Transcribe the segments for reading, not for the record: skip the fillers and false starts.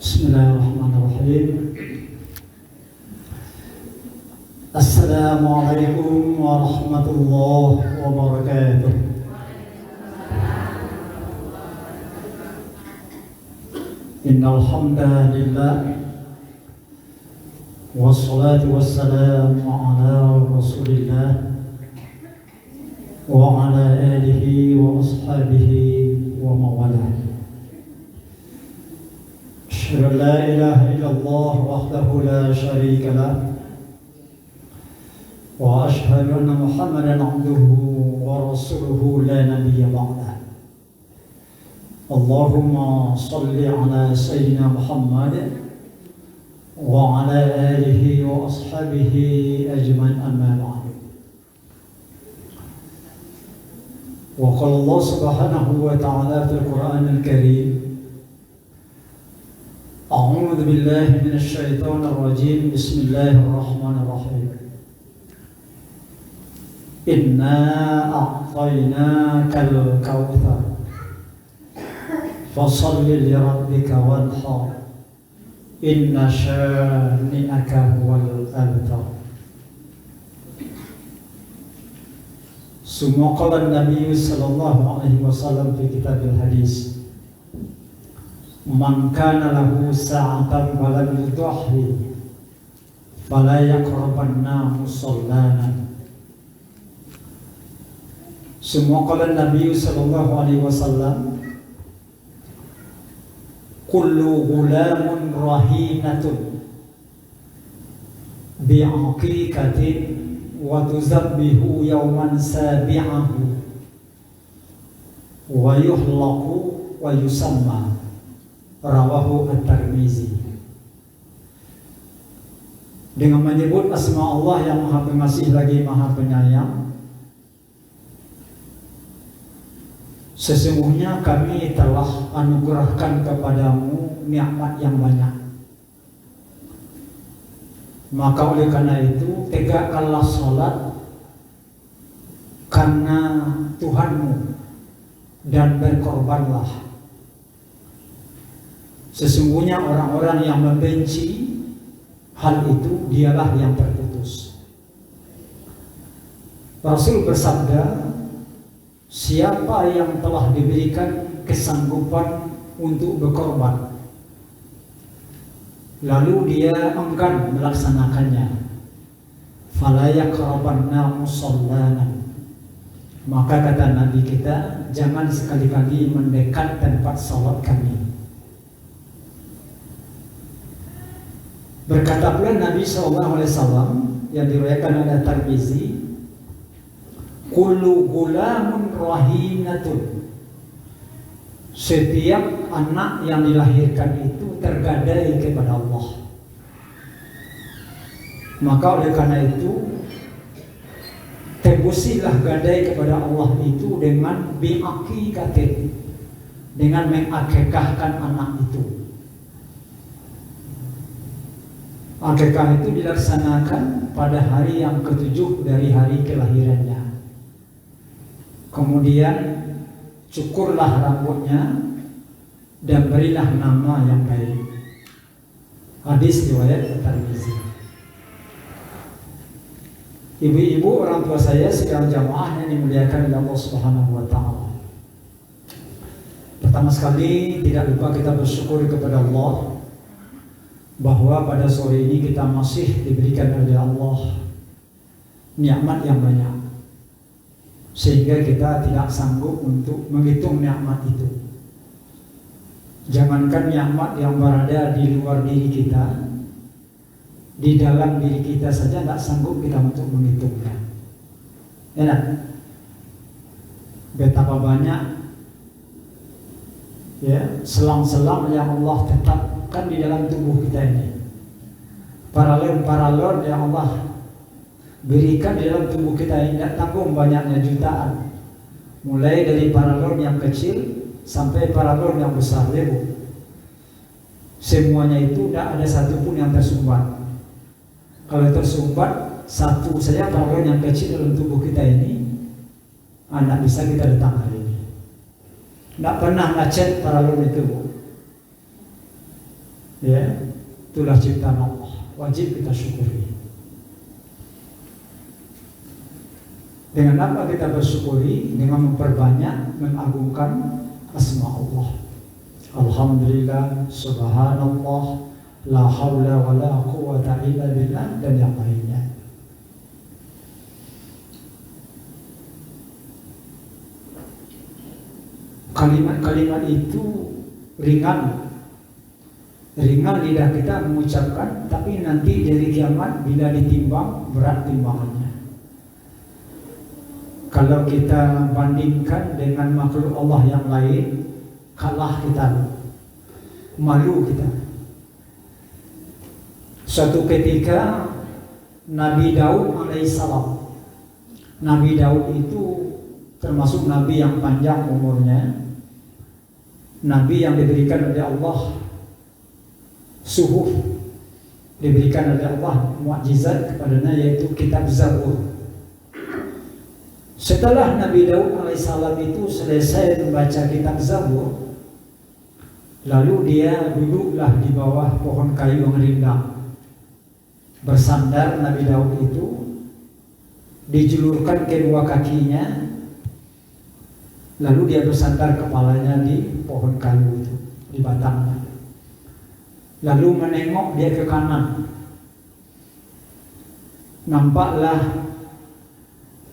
Bismillahirrahmanirrahim. Assalamualaikum warahmatullahi wabarakatuh. Innal hamdalillah wassalatu wassalamu ala Rasulillah wa ala alihi wa ashabihi wa mawalah. Asyhadu an la ilaha illallah wahdahu la syarika lah wa asyhadu anna Muhammadan abduhu wa rasuluhu la nabiyya ba'dah. Allahumma salli ala sayyidina Muhammad wa ala alihi wa ashabihi ajmain, amma ba'du. Wa qala Allah subhanahu wa ta'ala fil Qur'anil Karim, A'udzu billahi minasy syaithanir rajim. Bismillahirrahmanirrahim. Inna a'tainakal kautsar fasholli li rabbika wanhar inna syani'aka huwal abtar. Summa qala an-nabiy sallallahu alaihi wasallam fi kitabil hadis, man kana lahu sa'atan wa lam yudhi fala yaqrabanna musallana. Semua qala Nabi sallallahu alaihi wasallam, kullu ghulamun rahinatun bi'aqiqatin wa tuzabbihu yawman sabi'ahu wa yuhlaqu wa yusamma. Rawahu At-Tirmizi. Dengan menyebut asma Allah yang Maha Pengasih lagi Maha Penyayang, sesungguhnya kami telah anugerahkan kepadamu nikmat yang banyak. Maka oleh karena itu tegakkanlah salat karena Tuhanmu dan berkorbanlah. Sesungguhnya orang-orang yang membenci hal itu dialah yang terputus. Rasul bersabda, siapa yang telah diberikan kesanggupan untuk berkorban lalu dia enggan melaksanakannya, fala yaqrabanna musallana, maka kata Nabi kita, jangan sekali-kali mendekat tempat salat kami. Berkata pula Nabi SAW yang diriwayatkan oleh Tirmizi, kullu gulamun rahinatun, setiap anak yang dilahirkan itu tergadai kepada Allah. Maka oleh karena itu tebusilah gadai kepada Allah itu dengan bi'aqiqatin, dengan mengakikahkan anak itu. Akikah itu dilaksanakan pada hari yang ketujuh dari hari kelahirannya. Kemudian cukurlah rambutnya dan berilah nama yang baik. Hadis riwayat At-Tirmizi. Ibu-ibu, orang tua saya sekalian jamaah yang dimuliakan oleh Allah Subhanahu wa taala. Pertama sekali tidak lupa kita bersyukur kepada Allah bahwa pada sore ini kita masih diberikan oleh Allah nikmat yang banyak, sehingga kita tidak sanggup untuk menghitung nikmat itu. Jangankan nikmat yang berada di luar diri kita, di dalam diri kita saja tidak sanggup kita untuk menghitungnya. Enak? Betapa banyak ya selang-selang yang Allah tetapkan di dalam tubuh kita ini, paralel-paralel yang Allah berikan di dalam tubuh kita ini, tidak tanggung banyaknya jutaan, mulai dari paralel yang kecil sampai paralel yang besar, Bu. Semuanya itu tidak ada satupun yang tersumbat. Kalau tersumbat satu saja paralel yang kecil dalam tubuh kita ini, tidak bisa kita datang hari ini. Tidak pernah ngecek paralel itu, Bu. Ya, itulah ciptaan Allah, wajib kita syukuri. Dengan apa kita bersyukuri? Dengan memperbanyak mengagungkan asma Allah. Alhamdulillah, subhanallah, la haula wa la quwwata illa billah, dan yang lainnya. Kalimat-kalimat itu ringan lidah kita mengucapkan, tapi nanti dari kiamat bila ditimbang, berat timbangannya. Kalau kita bandingkan dengan makhluk Allah yang lain, kalah kita, malu kita. Suatu ketika Nabi Daud alaihissalam, Nabi Daud itu termasuk Nabi yang panjang umurnya, Nabi yang diberikan oleh Allah suhuf, diberikan oleh Allah mukjizat kepadanya, yaitu kitab Zabur. Setelah Nabi Daud alaihissalam itu selesai membaca kitab Zabur, lalu dia duduklah di bawah pohon kayu yang rindang. Bersandar Nabi Daud itu, dijulurkan kedua kakinya, lalu dia bersandar kepalanya di pohon kayu itu, di batangnya. Lalu menengok dia ke kanan. Nampaklah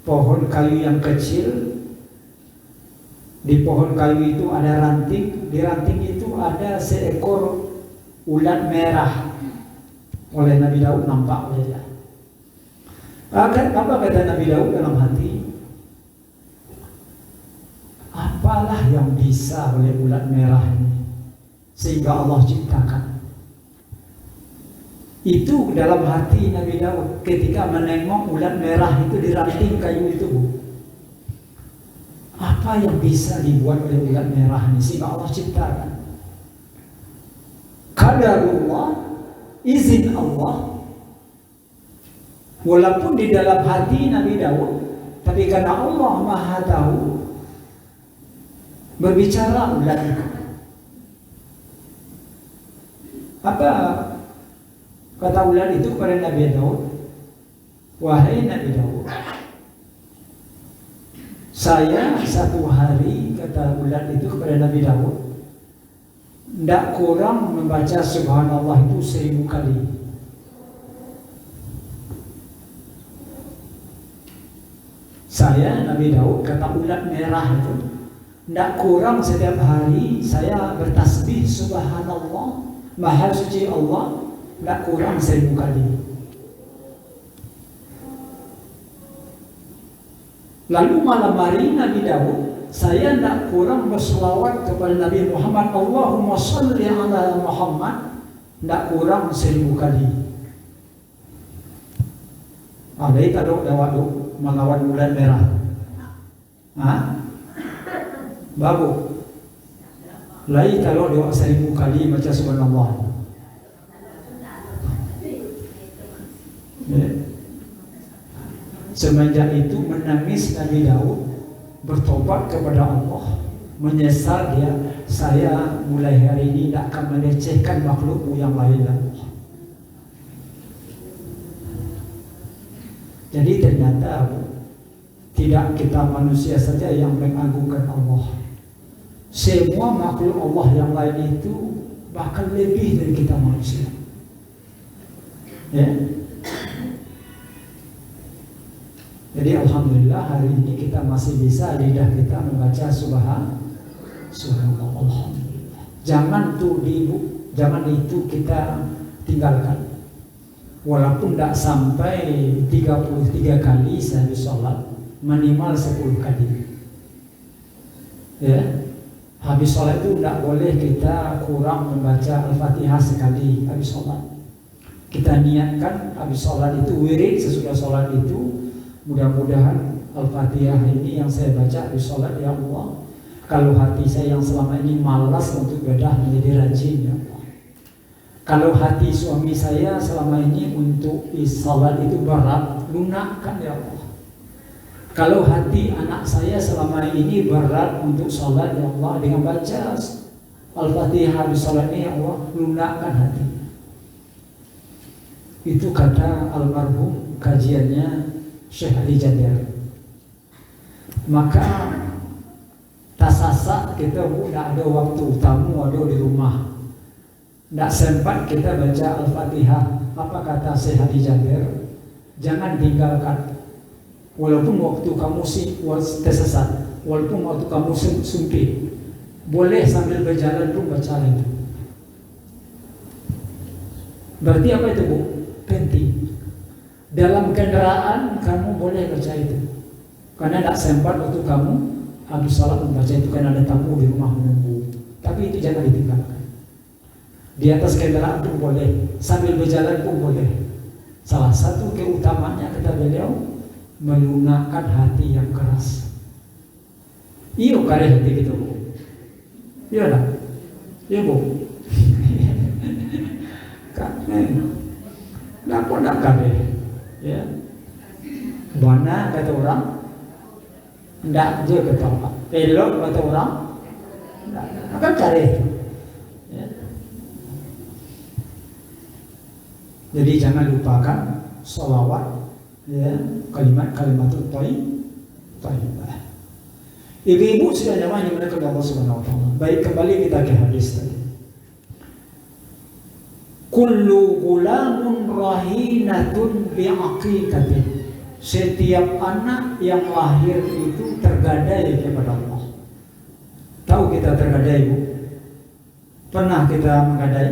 pohon kayu yang kecil. Di pohon kayu itu ada ranting. Di ranting itu ada seekor ulat merah. Oleh Nabi Daud nampak oleh dia. Apa kata Nabi Daud dalam hati? Apalah yang bisa oleh ulat merah ini sehingga Allah ciptakan. Itu dalam hati Nabi Daud ketika menengok ulat merah itu di ranting kayu itu. Apa yang bisa dibuat oleh ulat merah ini sehingga Allah ciptakan? Qadarullah, izin Allah. Walaupun di dalam hati Nabi Daud, tapi karena Allah Maha Tahu, berbicara ulat itu. Apa kata ulat itu kepada Nabi Daud? Wahai Nabi Daud, saya satu hari, kata ulat itu kepada Nabi Daud, tidak kurang membaca subhanallah itu 1000 kali. Saya Nabi Daud, kata ulat merah itu, tidak kurang setiap hari saya bertasbih subhanallah, maha suci Allah, tidak kurang 1000 kali. Lalu malam hari Nabi Daud, saya tidak kurang berselawat kepada Nabi Muhammad, Allahumma salli ala Muhammad, tidak kurang 1000 kali. Ada itu ada melawan ulat merah. Babu. Lai kalau doa 1000 kali baca subhanallah. Semenjak itu menangis Nabi Daud, bertobat kepada Allah, menyesal dia, saya mulai hari ini tidak akan melecehkan makhlukmu yang lain lagi. Jadi ternyata tidak kita manusia saja yang mengagungkan Allah. Semua makhluk Allah yang lain itu bahkan lebih dari kita manusia. Ya. Jadi alhamdulillah hari ini kita masih bisa lidah kita membaca subhanallah, alhamdulillah. Jangan itu kita tinggalkan. Walaupun tidak sampai 33 kali sehabis sholat, minimal 10 kali. Ya, habis sholat itu tidak boleh kita kurang membaca Al-Fatihah sekali habis sholat. Kita niatkan habis sholat itu wirid, sesudah sholat itu mudah-mudahan Al-Fatihah ini yang saya baca di sholat, ya Allah, kalau hati saya yang selama ini malas untuk ibadah menjadi rajin, ya Allah. Kalau hati suami saya selama ini untuk sholat itu berat, lunakkan, ya Allah. Kalau hati anak saya selama ini berat untuk sholat, ya Allah, dengan baca Al-Fatihah di salat ini, ya Allah, lunakkan hati. Itu kata almarhum kajiannya Syekh Ali Jaber. Maka tasasa kita tidak ada waktu, tamu ada di rumah, tidak sempat kita baca Al-Fatihah. Apa kata Syekh Ali Jaber? Jangan tinggalkan. Walaupun waktu kamu tersesat, walaupun waktu kamu sumpit, boleh sambil berjalan pun baca itu. Berarti apa itu, Bu? Penting. Dalam kendaraan kamu boleh baca itu, karena tidak sempat waktu kamu habis salat membaca itu, karena ada tamu di rumah menunggu. Tapi itu jangan ditinggalkan. Di atas kendaraan pun boleh, sambil berjalan pun boleh. Salah satu keutamanya kata beliau, melunakkan hati yang keras. Iyo kare hati gitu, Bu. Iya lah, iya, Bu. Kenapa nak kare? Ya, mana kata orang, ndak je kata orang. Elok kata orang, ndak. Akan kare. Ya. Jadi jangan lupakan sholawat, ya, kalimat-kalimat thayyibah. Ibu-ibu sudah nyaman dimana kepada Allah Subhanahu wa taala. Baik, kembali kita ke hadis tadi. Kullu gulamun rahinatun bi'aqiqatin. Setiap anak yang lahir itu tergadai kepada Allah. Tahu kita tergadai, Bu? Pernah kita menggadai?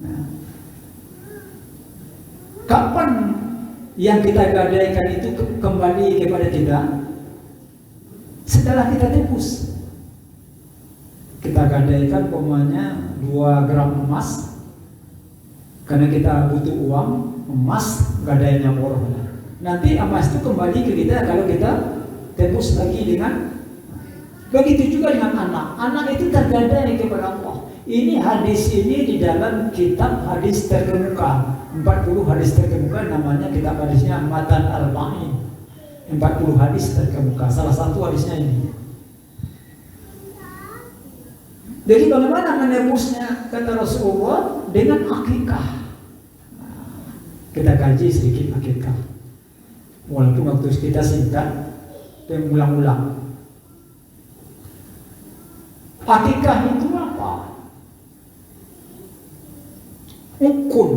Nah. Kapan yang kita gadaikan itu kembali kepada kita? Setelah kita tebus. Kita gadaikan umpamanya 2 gram emas, karena kita butuh uang, emas gadainya murah. Nanti emas itu kembali ke kita kalau kita tebus lagi dengan. Begitu juga dengan anak. Anak itu tergadai kepada Allah. Ini hadis ini di dalam kitab hadis terkemuka, 40 hadis terkemuka, namanya kitab hadisnya Matan Al-Ma'in. 40 hadis terkemuka, salah satu hadisnya ini. Jadi bagaimana menebusnya, kata Rasulullah, dengan akikah. Kita kaji sedikit akikah, walaupun waktu kita singkat dan ulang-ulang. Akikah itu apa? Ukun.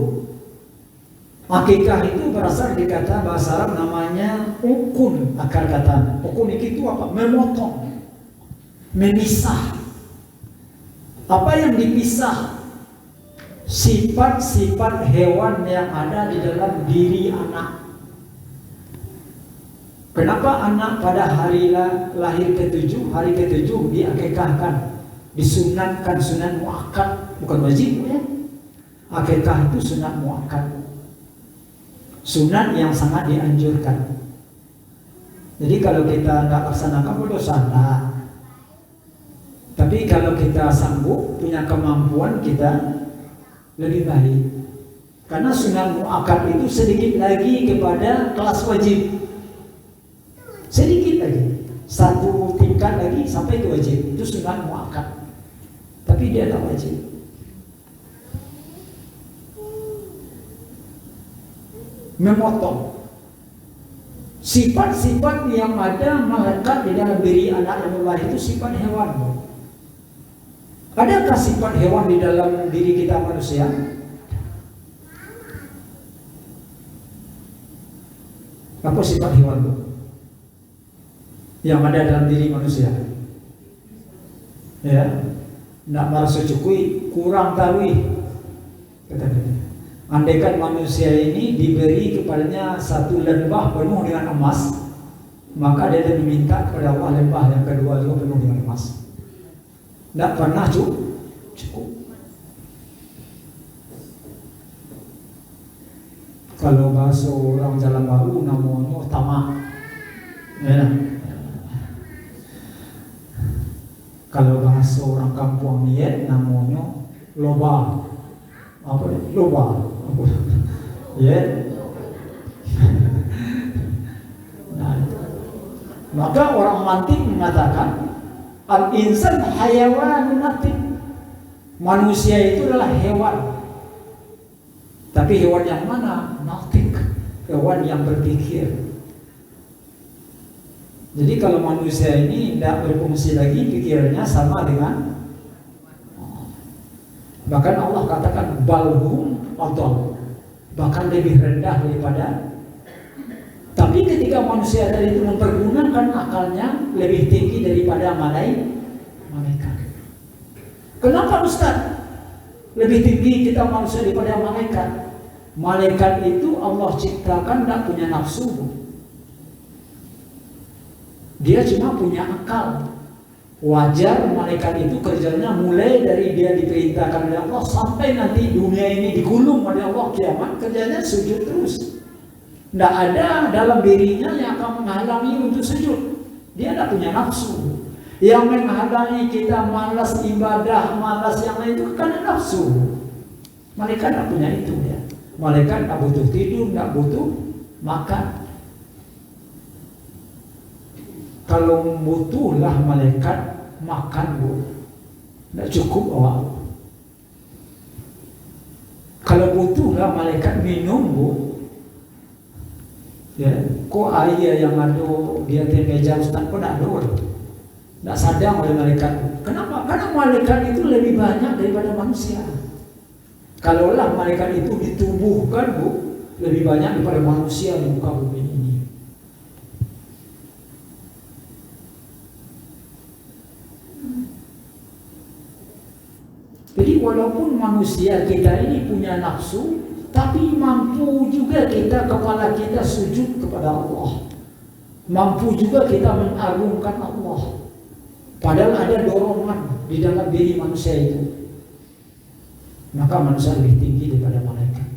Akikah itu berasal dari kata bahasa Arab namanya ukun, akar kata. Ukun itu apa? Memotong, memisah. Apa yang dipisah? Sifat-sifat hewan yang ada di dalam diri anak. Kenapa anak pada hari lahir ke-7, hari ke-7 diakikahkan, disunatkan, sunat muakkad, bukan wajib, ya? Akikah itu sunat muakkad, sunat yang sangat dianjurkan. Jadi kalau kita tidak laksanakan berdosa. Tapi kalau kita sanggup, punya kemampuan, kita lebih baik. Karena sunat muakkad itu sedikit lagi kepada kelas wajib. Sedikit lagi, 1 tingkat lagi sampai ke wajib. Itu sunat muakkad. Tapi dia tak wajib. Memotong sifat-sifat yang ada melekat di dalam diri anak yang lahir itu sifat hewan. Adakah sifat hewan di dalam diri kita manusia? Apa sifat hewan itu yang ada dalam diri manusia? Ya, nak merasa cukui, kurang tarwih. Andaikan manusia ini diberi kepadanya 1 lembah penuh dengan emas, maka dia akan meminta kepada Allah lembah yang kedua juga penuh dengan emas. Tidak pernah cukup. Kalau bahasa orang Jalan Baru namanya tamak, ya. Kalau bahasa orang kampung niat namanya loba. Apa loba? Ya. Nah, maka orang mantik mengatakan al-insan hayawanun natik. Manusia itu adalah hewan. Tapi hewan yang mana? Nautik. Hewan yang berpikir. Jadi kalau manusia ini tidak berfungsi lagi, pikirannya sama dengan, bahkan Allah katakan balhum adall, bahkan lebih rendah daripada. Tapi ketika manusia tadi itu mempergunakan akalnya lebih tinggi daripada malaikat. Kenapa Ustaz? Lebih tinggi kita manusia daripada malaikat. Malaikat itu Allah ciptakan tidak punya nafsu. Dia cuma punya akal. Wajar malaikat itu kerjanya mulai dari dia diperintahkan oleh Allah sampai nanti dunia ini digulung oleh Allah kiamat, kerjanya sujud terus. Tidak ada dalam dirinya yang akan menghalangi untuk sujud. Dia tidak punya nafsu. Yang menghalangi kita malas ibadah, malas yang lain itu karena nafsu. Malaikat tidak punya itu ya. Malaikat tidak butuh tidur, tidak butuh makan. Kalau butuhlah malaikat makan, Bu, tidak cukup awak. Kalau butuhlah malaikat minum, Bu, ya, kok air yang ada di atas meja Ustaz kok tidak ada? Tidak sadar oleh malaikat. Kenapa? Karena malaikat itu lebih banyak daripada manusia. Kalaulah malaikat itu ditubuhkan, Bu, lebih banyak daripada manusia di muka bumi ini. Jadi walaupun manusia kita ini punya nafsu, tapi mampu juga kita, kepala kita sujud kepada Allah. Mampu juga kita mengagungkan Allah. Padahal ada dorongan di dalam diri manusia itu. Maka manusia lebih tinggi daripada malaikat.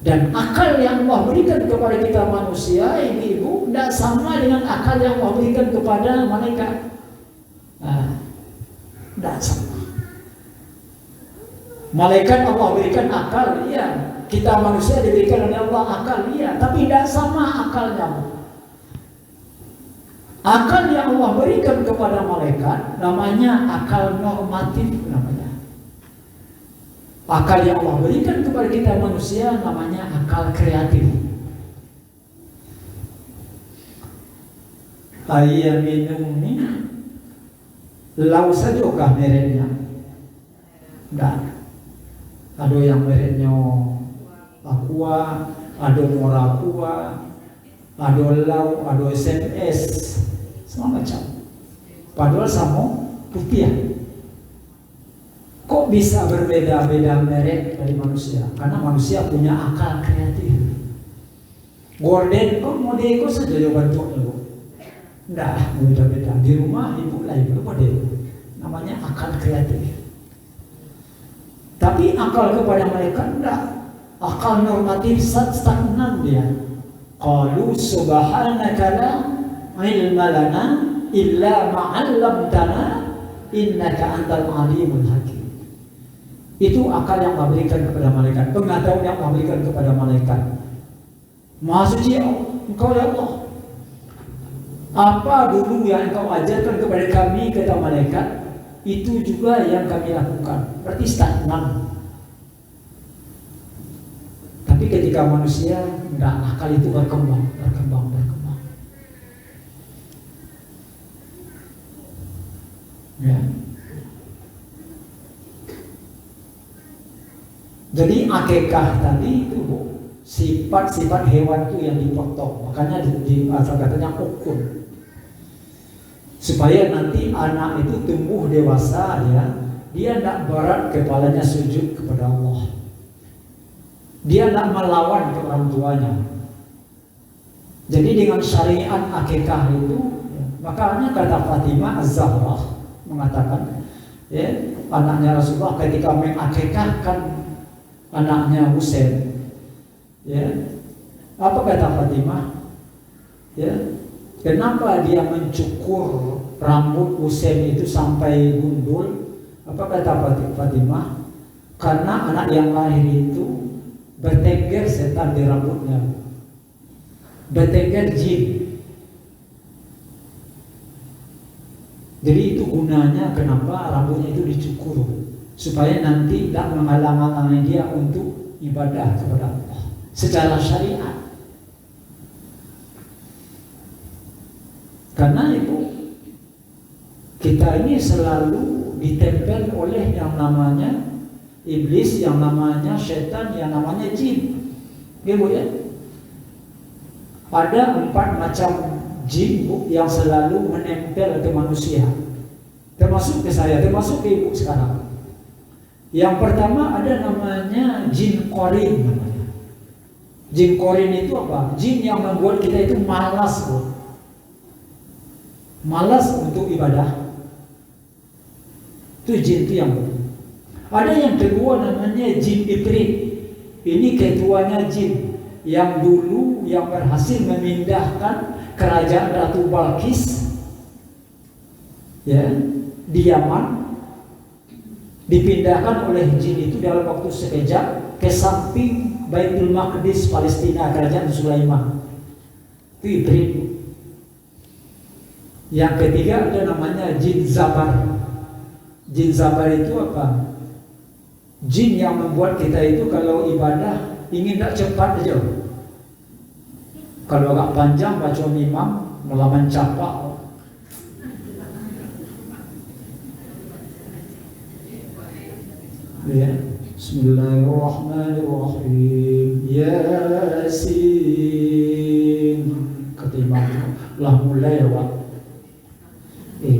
Dan akal yang Allah berikan kepada kita manusia ini, Ibu, tidak sama dengan akal yang Allah berikan kepada malaikat. Tidak sama. Malaikat Allah berikan akal, iya. Kita manusia diberikan oleh Allah akal, iya. Tapi tidak sama akalnya. Akal yang Allah berikan kepada malaikat namanya akal normatif namanya. Akal yang Allah berikan kepada kita manusia namanya akal kreatif. Air minum ini lau sajokah mereknya? Tidak. Ada yang mereknya Aqua, ada Moraqua, ada lau, ada SMS, semua macam. Padahal sama putih. Kok bisa berbeda-beda merek dari manusia? Karena manusia punya akal kreatif. Gorden, kok mau diikut saja bentuknya, Bu. Tidak, beda-beda. Di rumah ibu lah ibu model. Namanya akal kreatif. Tapi akal kepada mereka tidak. Akal normatif stagnan dia. Qalu subhanaka la ilma lana illa ma'allamtana innaka antal alimul hakim. Itu akal yang Allah berikan kepada malaikat, pengetahuan yang Allah berikan kepada malaikat. Maha suci Engkau ya Allah. Apa dulu yang Engkau ajarkan kepada kami, kata malaikat, itu juga yang kami lakukan. Berarti stagnan. Tapi ketika manusia, enggak, akal itu berkembang. Ya. Jadi akikah tadi itu, Bu, sifat-sifat hewan itu yang dipotong. Makanya di asal katanya ukun. Supaya nanti anak itu tumbuh dewasa ya, dia tidak berat kepalanya sujud kepada Allah. Dia tidak melawan ke orang tuanya. Jadi dengan syariat akikah itu, ya, makanya kata Fatimah Az-Zahra mengatakan, ya, anaknya Rasulullah ketika mengakikahkan anaknya Husain, ya, apa kata Fatimah? Ya, kenapa dia mencukur rambut Husain itu sampai gundul? Apa kata Fatimah? Karena anak yang lahir itu bertengger setan di rambutnya, bertengger jin. Jadi itu gunanya kenapa rambutnya itu dicukur. supaya nanti tidak menghalang-halangi dia untuk ibadah kepada Allah secara syariat. Karena Ibu, kita ini selalu ditempel oleh yang namanya iblis, yang namanya setan, yang namanya jin. Ibu ya, ada 4 macam jin Bu, yang selalu menempel ke manusia, termasuk ke saya, termasuk ke Ibu sekarang. Yang pertama ada namanya jin korin namanya. Jin korin itu apa? Jin yang membuat kita itu malas Bu. Malas untuk ibadah. Itu jin itu yang betul. Ada yang kedua namanya jin ibrit. Ini ketuanya jin yang dulu yang berhasil memindahkan kerajaan Ratu Balkis ya, di Yaman, dipindahkan oleh jin itu dalam waktu sekejap ke samping Baitul Maqdis Palestina, kerajaan Sulaiman. Itu ibrit. Yang ketiga ada namanya jin zabar. Jin zabar itu apa? Jin yang membuat kita itu kalau ibadah ingin tak cepat aja. Kalau agak panjang baca imam malah mencapak. Ya. Bismillahirrahmanirrahim. Yasin. Kata imam, lah mulai Pak.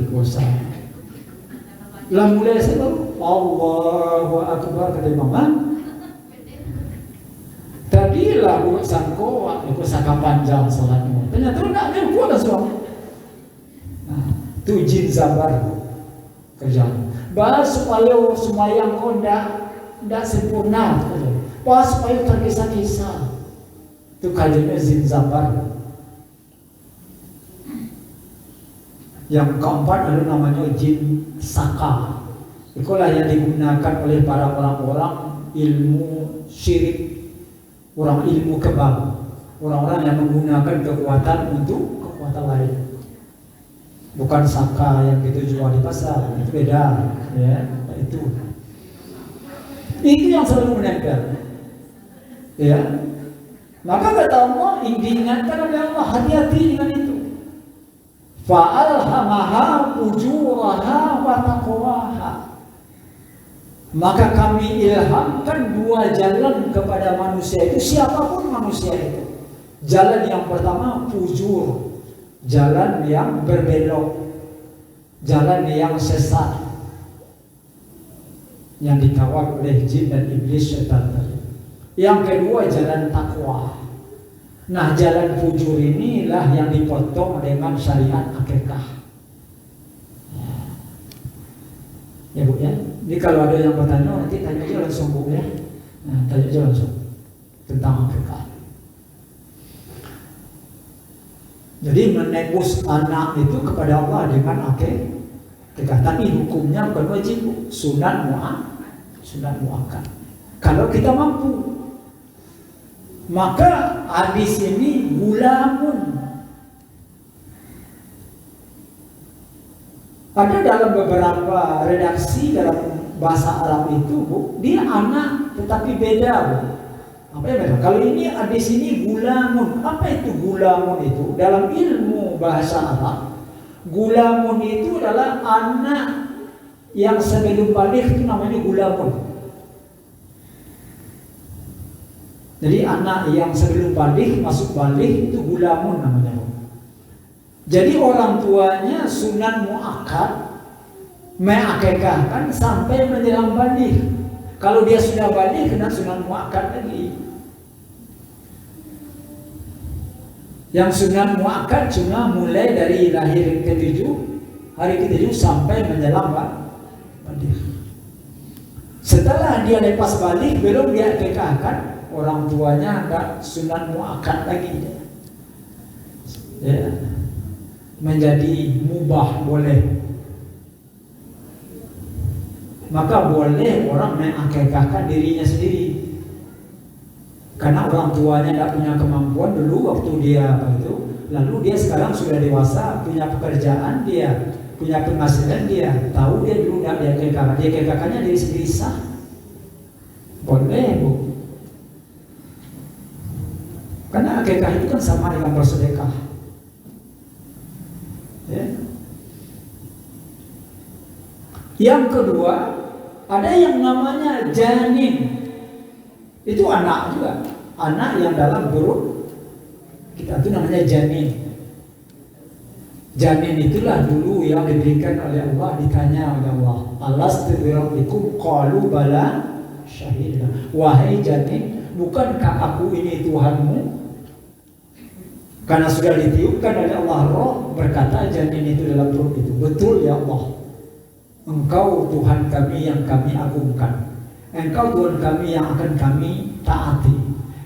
Kosa. Lah mulai saya baru Allahu Akbar kata imam. Tadi lah buat sangko, itu sangka panjang salatnya. Ternyata enggak ada kuat dah suami. Nah, itu jin zabar kerjaan. Bahas supaya semayang kau enggak sempurna. Bahas supaya tergesa-gesa. Itu kajiannya jin zabar. Yang keempat ada namanya jin saka. Itulah yang digunakan oleh para orang-orang ilmu syirik, orang ilmu kebal, orang-orang yang menggunakan kekuatan untuk kekuatan lain. Bukan saka yang kita jual di pasar, itu beda, ya. Itu yang selalu menempel, ya. Maka kata Allah, diingatkan oleh Allah, hati-hati dengan itu. Fa'alhamaha ujuraha wa taqwaha. Maka kami ilhamkan 2 jalan kepada manusia itu, siapapun manusia itu. Jalan yang pertama fujur, jalan yang berbelok, jalan yang sesat, yang dikawal oleh jin dan iblis setan tadi. Yang kedua jalan takwa. Nah, jalan fujur inilah yang dipotong dengan syariat akikah. Ya Bu ya. Jadi kalau ada yang bertanya, nanti tanya aja langsung Bu ya. Nah, tanya aja langsung tentang akikah. Jadi menebus anak itu kepada Allah dengan akikah. Tapi hukumnya bukan wajib Bu, sunat muakkad. Kalau kita mampu. Maka hadis ini gulamun. Ada dalam beberapa redaksi dalam bahasa Arab itu Bu, dia anak tetapi beda Bu. Apa yang beda? Kalau ini hadis ini gulamun. Apa itu gulamun itu? Dalam ilmu bahasa Arab, gulamun itu adalah anak yang sebelum balik, itu namanya gulamun. Jadi anak yang sebelum balik, masuk balik, itu gulamun namanya. Jadi orang tuanya sunat muakkad, mengakikahkan sampai menjelang balik. Kalau dia sudah balik, kena sunat muakkad lagi. Yang sunat muakkad cuma mulai dari lahir ke-7, hari ke-7 sampai menjelang balik. Setelah dia lepas balik, belum dia akikahkan, orang tuanya enggak sunat muakkad lagi, ya, menjadi mubah boleh. Maka boleh orang mengakikahkan dirinya sendiri, karena orang tuanya enggak punya kemampuan dulu waktu dia itu, lalu dia sekarang sudah dewasa, punya pekerjaan, dia punya penghasilan, dia tahu dia dulu nggak dia ke kakak, dia ke kakaknya dari sendiri sah, boleh bu. Karena akikah itu kan sama dengan bersedekah. Ya. Yang kedua, ada yang namanya janin. Itu anak juga, anak yang dalam perut kita itu namanya janin. Janin itulah dulu yang diberikan oleh Allah, ditanya oleh Allah, alastu birabbikum qalu bala syahidna. Wahai janin, bukankah aku ini Tuhanmu? Karena sudah ditiupkan oleh Allah roh, berkata janin itu dalam perut itu, betul ya Allah, Engkau Tuhan kami yang kami agungkan, Engkau Tuhan kami yang akan kami taati,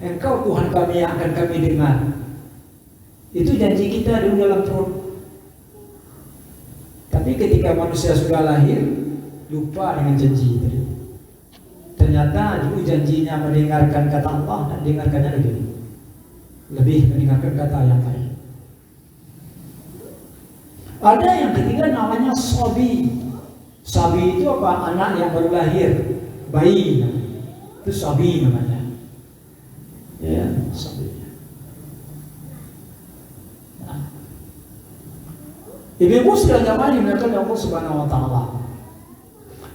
Engkau Tuhan kami yang akan kami dengar. Itu janji kita di dalam perut. Tapi ketika manusia sudah lahir, lupa dengan janji tadi. Ternyata dulu janjinya mendengarkan kata Allah dan dengarkannya lebih mendengarkan kata yang lain. Ada yang ketiga namanya sobi. Sobi itu apa? Anak yang baru lahir, bayi. Itu sobi namanya. Ya, sobi. Nah. Ibu-ibu sudah nyaman dimuliakan Allah Subhanahu Wa Taala.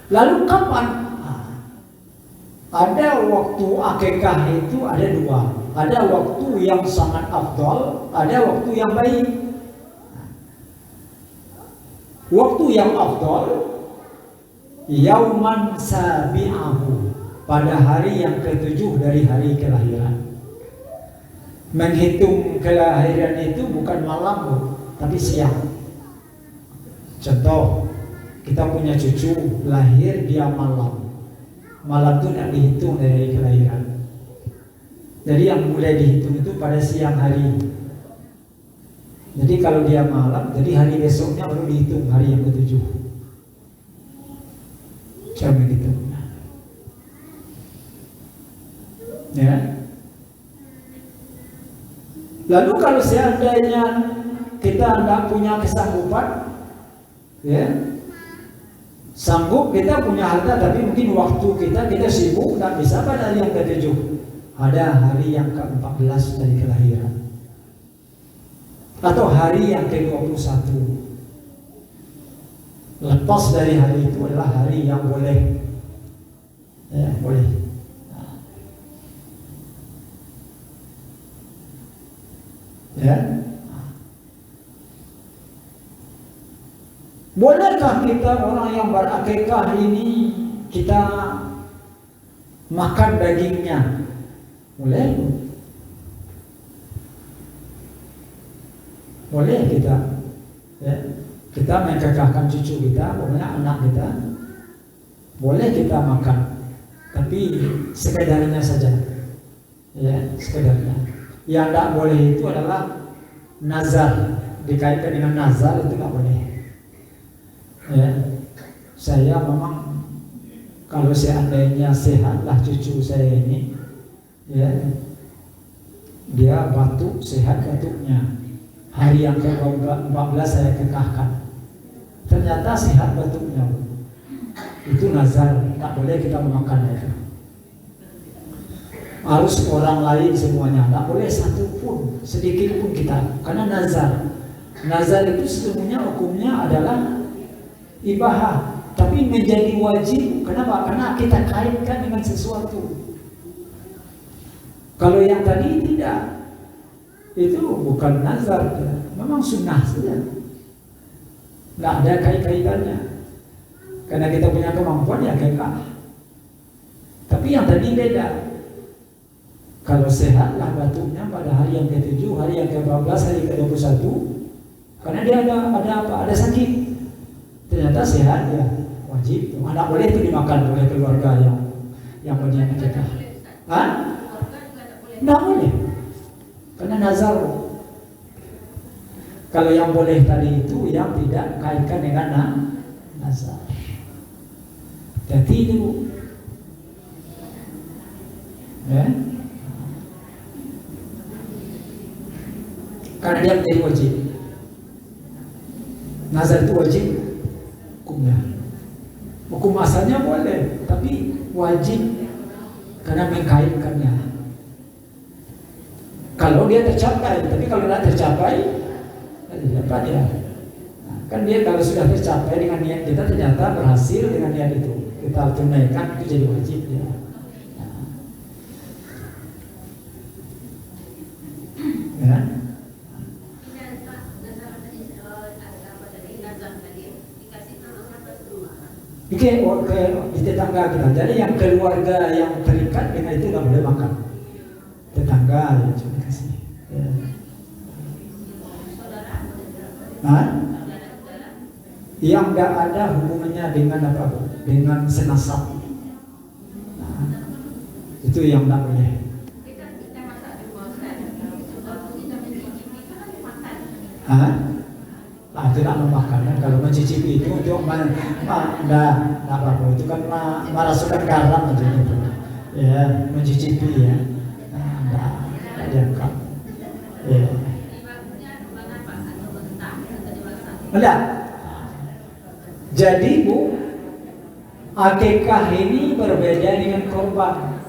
Lalu kapan? Ada waktu akikah itu ada dua. Ada waktu yang sangat afdal, ada waktu yang baik. Waktu yang afdal, yauman sabi'ahu, pada hari yang ketujuh dari hari kelahiran. Menghitung kelahiran itu bukan malam, tapi siang. Contoh, kita punya cucu lahir dia malam. Malam itu tidak dihitung dari kelahiran. Jadi yang mulai dihitung itu pada siang hari. Jadi kalau dia malam, jadi hari besoknya baru dihitung hari yang ketujuh. Cara begitu. Ya. Lalu kalau seandainya kita tidak punya kesanggupan, ya, sanggup kita punya harta tapi mungkin waktu kita sibuk, tidak bisa pada hari yang ketujuh. Ada hari yang ke-14 dari kelahiran, atau hari yang ke-21. Lepas dari hari itu adalah hari yang boleh, ya, boleh. Ya. Bolehkah kita orang yang berakikah ini kita makan dagingnya? Boleh. Boleh kita, ya, kita mengakikahkan cucu kita, pokoknya anak kita, boleh kita makan, tapi sekedarnya saja, ya, sekedarnya. Yang tidak boleh itu adalah nazar, dikaitkan dengan nazar itu tidak boleh. Ya, saya memang kalau seandainya sehatlah cucu saya ini, ya, dia batuk, sehat batuknya, hari yang ke-14 saya kekahkan, ternyata sehat batuknya, itu nazar, tak boleh kita memakan itu. Harus orang lain semuanya, tak boleh satu pun, sedikit pun kita, karena nazar. Nazar itu sesungguhnya hukumnya adalah ibahah, tapi menjadi wajib. Kenapa? Karena kita kaitkan dengan sesuatu. Kalau yang tadi tidak, itu bukan nazar, memang sunnah saja, tidak ada kait-kaitannya. Karena kita punya kemampuan ya kekah. Tapi yang tadi beda. Kalau sehatlah batuknya pada hari yang ke-7, hari yang ke-14, hari ke-21, karena dia ada apa? Ada sakit. Ternyata sehat ya, wajib. Tidak boleh itu dimakan oleh keluarga yang punya kita. Hah? Tidak boleh. Karena nazar. Kalau yang boleh tadi itu yang tidak kaitkan dengan nazar. Jadi itu, ya. Karena dia menjadi wajib. Nazar itu wajib. wajib karena mengkaitkannya. Kalau dia tercapai, tapi kalau tidak tercapai, apa dia? Nah, kan dia kalau sudah tercapai dengan niat kita ternyata berhasil dengan niat itu, kita tunaikan, itu jadi wajib ya. Ya. Oke, di tetangga kita. Jadi yang keluarga yang terikat dengan itu nggak boleh makan. Tetangga ya cuma kasih. Ya. Hah? Yang nggak ada hubungannya dengan apa? Dengan senasab. Nah, itu yang nggak boleh. Hah? Nah, itu tidak memakan. Kalau mencicipi itu untuk enggak apa-apa. Itu kan merasukkan garam aja itu. Ya, mencicipi ya. Nah, enggak diangkat. Ya. Enggak. Jadi Bu, akikah ini berbeda dengan korban.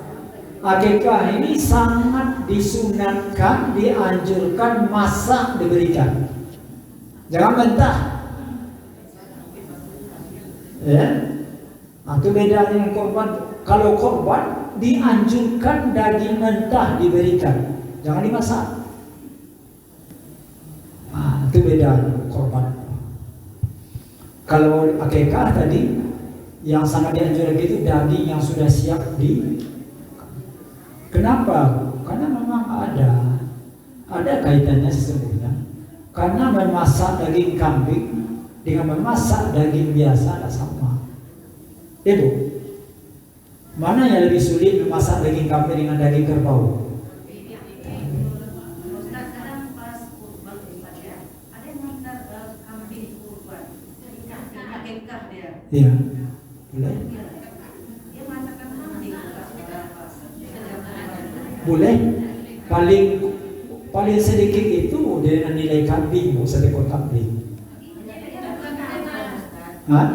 Akikah ini sangat disunatkan, dianjurkan, masak diberikan. Jangan mentah. Ya. Nah, itu beda dengan korban. Kalau korban dianjurkan daging mentah diberikan, jangan dimasak. Nah, itu beda korban. Kalau akikah tadi yang sangat dianjurkan itu daging yang sudah siap di. Kenapa? Karena memang ada kaitannya sesungguhnya. Karena memasak daging kambing dengan memasak daging biasa tidak sama. Ibu, mana yang lebih sulit memasak daging kambing dengan daging kerbau? Iya, boleh. Boleh. Paling sedikit itu dengan nilai kambing, seekor kambing. Hah?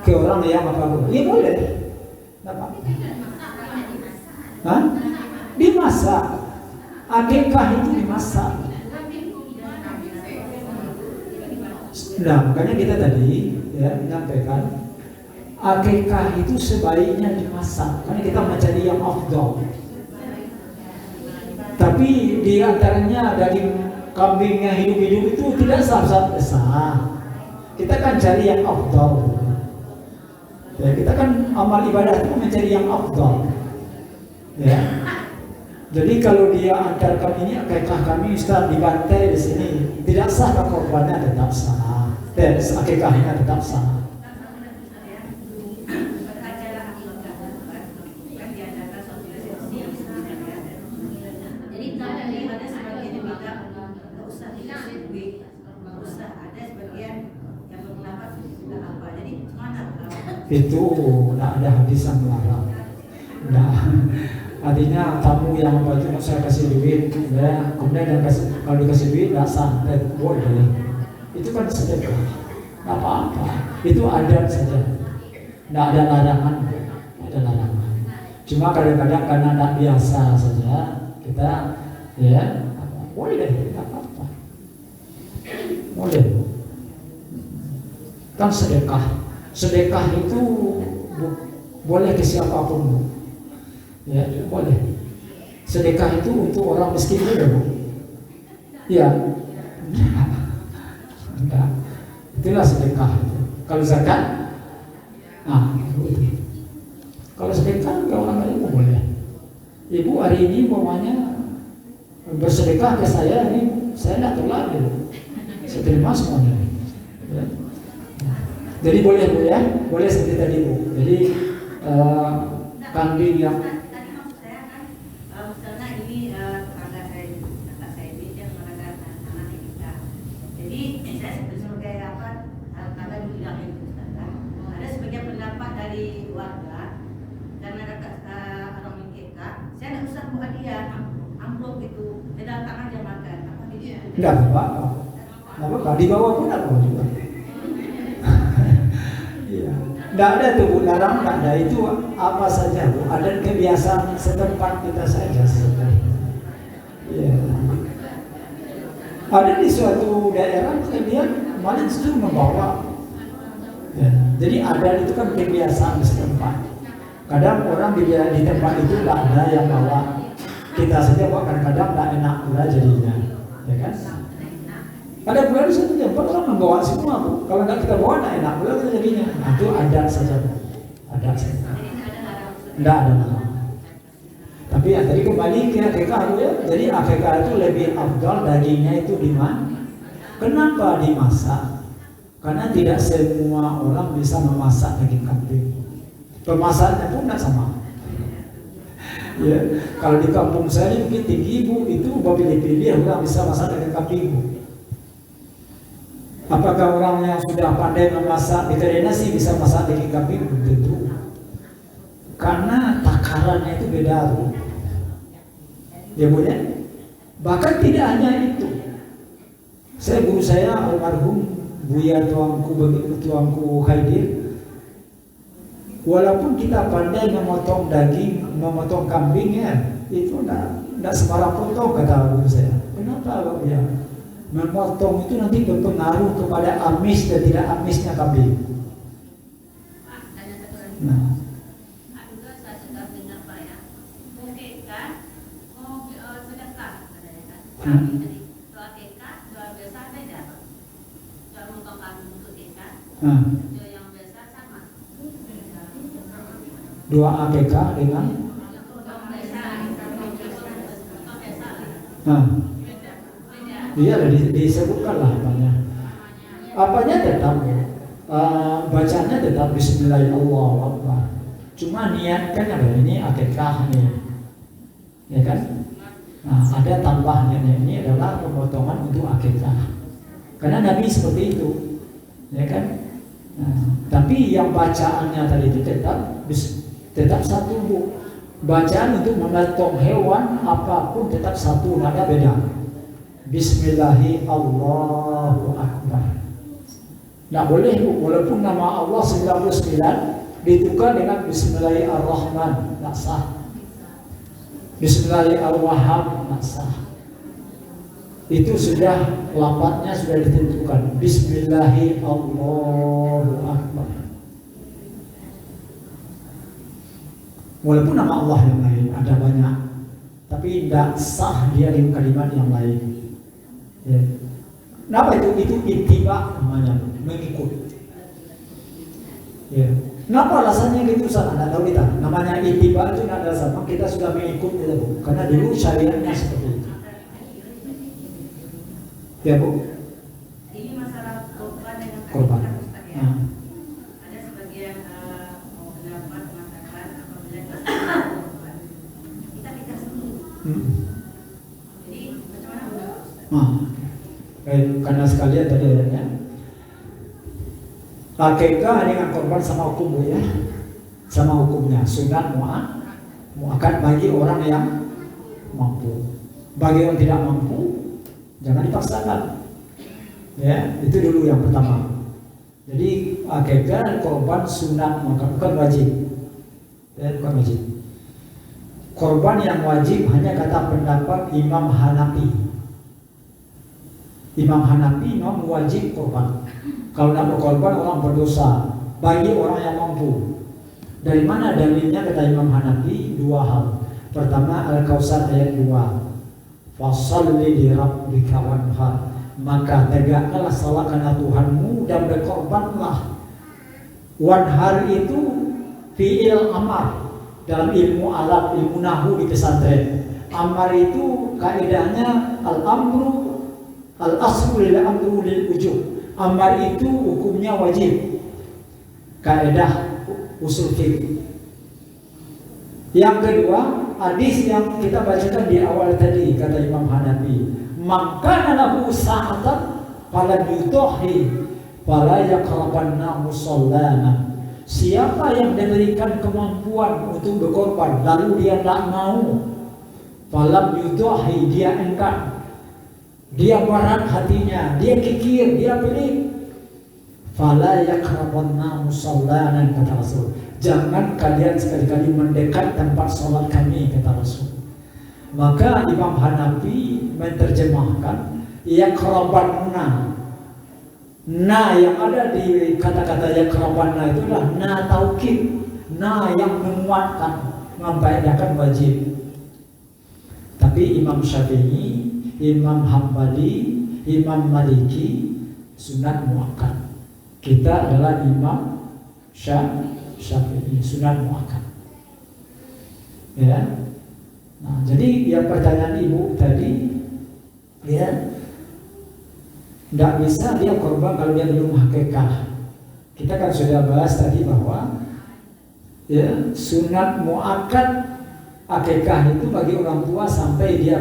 Ke orang yang apa? Iya boleh. Apa? Hah? Dimasak. Akikah itu dimasak. Nah, makanya kita tadi ya menyampaikan akikah itu sebaiknya dimasak karena kita mencari yang afdal. Tapi di antaranya daging kambing yang hidup-hidup itu tidak sah. Kita kan cari yang afdal. Ya, kita kan amal ibadah itu mencari yang afdal. Ya. Jadi kalau dia antarkan ini akikah kami Ustaz dibantai di sini, tidak sah, korbannya tetap sah. Akikahnya tetap sah. Itu tidak ada hadis yang melarang. Nah, artinya tamu yang apa itu saya kasih duit, ya, kemudian kalau dikasih duit tidak santai, boleh. Itu kan sedekah, nggak apa-apa. Itu adat saja, tidak ada larangan, ada larangan. Cuma kadang-kadang karena tidak biasa saja kita, ya, boleh, tidak apa-apa, boleh. Kan sedekah. Sedekah itu boleh ke siapapun, ya boleh. Sedekah itu untuk orang miskin juga, Bu. Ya, enggak. Itulah sedekah. Kalau zakat, itu. Kalau sedekah ke orang lain boleh. Ibu hari ini umpamanya bersedekah ke saya, ini saya tidak tolak, saya terima semuanya. Ya. Jadi boleh Bu ya, boleh seperti tadi Bu. Jadi kambing yang tadi maksud saya kan misalnya ini tetangga saya, kakak saya ini dia mengadakan anak nikah. Jadi saya sebagai apa kakak dulu bilang itu ada sebagian pendapat dari warga karena kakak orang nikah, saya tidak usah buat dia amplop itu, dia datang aja makan. Apa gitu? Enggak apa-apa. Enggak apa-apa, di bawah pun apa juga. Tidak ada tuh Bu, larang tidak ada, itu apa saja Bu, adat kebiasaan setempat kita saja sebenarnya. Ya. Ada di suatu daerah kalian malah justru membawa. Ya. Jadi adat itu kan kebiasaan setempat. Kadang orang di tempat itu tidak ada yang bawa, kita saja Pak kadang-kadang tidak enak pula jadinya, ya kan? Ada pula di satu tempat orang membawa semua Bu. Kalau nggak kita bawa tidak enak pula jadinya. Nah, itu adat saja Bu. Adat saja. Tidak ada. Tapi ya tadi kembali ke akikah ya. Jadi akikah itu lebih afdal dagingnya itu di mana? Kenapa dimasak? Karena tidak semua orang bisa memasak daging kambing. Pemasaknya pun tidak sama. Ya, kalau di kampung saya mungkin tinggi Bu, itu pilih-pilih orang bisa masak daging kambing Bu. Apakah orang yang sudah pandai memasak vegetarian sih bisa masak daging kambing? Belum tentu. Karena takarannya itu beda Bu. Ya Bu ya. Bahkan tidak hanya itu. Guru saya almarhum Buya Tuanku Khaidir, walaupun kita pandai memotong daging, memotong kambing ya, itu tidak sembarang potong kata guru saya. Kenapa Pak Buya? Memotong itu nanti berpengaruh kepada amis dan tidak amisnya kambing. Nah, dua akikah dengan iya disebutkan lah apanya tetap bacanya tetap Bismillahirrahmanirrahim, cuma niatkan ada ini akikah nih, ya kan? Nah, ada tambahnya ini adalah pemotongan untuk akikah, karena Nabi seperti itu, ya kan? Nah, tapi yang bacaannya tadi itu tetap satu Bu. Bacaan untuk memotong hewan apapun tetap satu, nada beda. Bismillahirrahmanirrahim, Allahu Akbar. Nggak boleh Bu, walaupun nama Allah 99 ditukar dengan Bismillahirrahmanirrahim, nggak sah. Bismillahirrahmanirrahim, nggak sah. Itu sudah lafadznya sudah ditentukan. Bismillahirrahmanirrahim, Allahu Akbar. Walaupun nama Allah yang lain ada banyak, tapi tidak sah dia di kalimat yang lain. Ya. Kenapa itu? Itu ittiba namanya, mengikut. Ya. Kenapa alasannya gitu? Sana tidak tahu kita. Namanya ittiba itu tidak ada sama. Kita sudah mengikut itu, karena dulu syariatnya seperti itu. Ya Bu. Ini masalah korban dengan Korban. ya. Ada sebagian pendapat mengatakan apabila korban kita dikasih dulu. Jadi bagaimana Ustaz? Karena sekalian tadi ya. Akikah dengan korban sama hukum Bu ya. Sama hukumnya sunat muakkad bagi orang yang mampu. Bagi yang tidak mampu jangan dipaksakan. Ya, itu dulu yang pertama. Jadi akikah korban sunat muakkad, bukan wajib. Ya, bukan wajib. Korban yang wajib hanya kata pendapat Imam Hanafi. Imam Hanafi memang wajib korban. Kalau tidak berkorban orang berdosa bagi orang yang mampu. Dari mana dalilnya kata Imam Hanafi? Dua hal. Pertama Al-Kautsar ayat 2. Fasholli li rabbika wanhar, maka tegakkanlah salat karena Tuhanmu dan berkorbanlah. Wanhar itu fi'il amar dalam ilmu alat, ilmu nahwu di pesantren. Amar itu kaidahnya al-amru al-aslu lil amru lil ujub. Amar itu hukumnya wajib. Kaidah usul fiqh. Yang kedua, hadis yang kita bacakan di awal tadi kata Imam Hanafi, maka lahu sa'atan fala yudhi fala yaqrabanna musallana. Siapa yang diberikan kemampuan untuk berkorban lalu dia tidak mau, fala yudhi, dia enggan, dia berat hatinya, dia kikir, dia pelit, Fala yaqrabanna musallana, kata Rasul. Jangan kalian sekali-kali mendekat tempat sholat kami, kata Rasul. Maka Imam Hanafi menerjemahkan yaqrabanna. Na yang ada di kata-kata yaqrabanna itu adalah na taukid, na yang menguatkan, memfaedakan wajib. Tapi Imam Syafi'i, Imam Hambali, Imam Maliki sunat muakkad. Kita adalah Imam Syafi'i, sunat muakkad. Ya. Nah, jadi yang pertanyaan ibu tadi, ya, tidak bisa dia korban kalau dia belum hakikah. Kita kan sudah bahas tadi bahwa ya, sunat muakkad akikah itu bagi orang tua sampai dia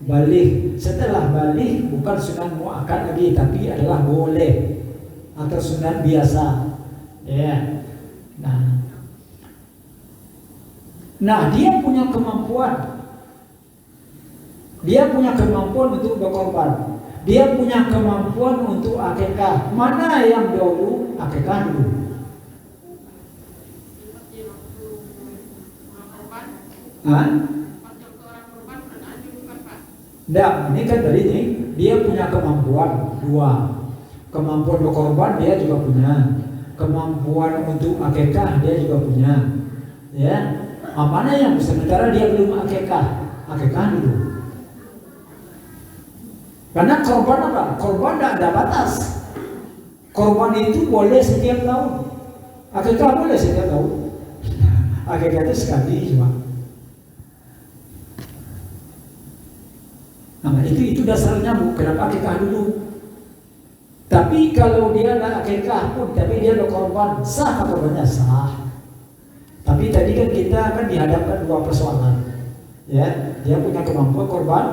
balik. Setelah balik bukan sunat muakkad lagi, tapi adalah boleh atau sunat biasa. Ya. Nah, dia punya kemampuan. Dia punya kemampuan untuk berkorban. Dia punya kemampuan untuk akikah. Mana yang dahulu? Akikah dulu. Hah? Tidak, ini kan tadi nih, dia punya kemampuan dua. Kemampuan berkorban dia juga punya. Kemampuan untuk akikah dia juga punya. Ya, mana yang sementara dia belum akikah? Akikah dulu. Karena korban apa? Korban tidak ada batas. Korban itu boleh setiap tahun. Akikah boleh setiap tahun. Akikah itu sekali cuma. Nah, itu dasarnya bu, kenapa akikah dulu? Tapi kalau dia ada akikah pun, tapi dia berkorban, sah atau korbannya sah. Tapi tadi kan kita akan dihadapkan dua persoalan. Ya, dia punya kemampuan korban,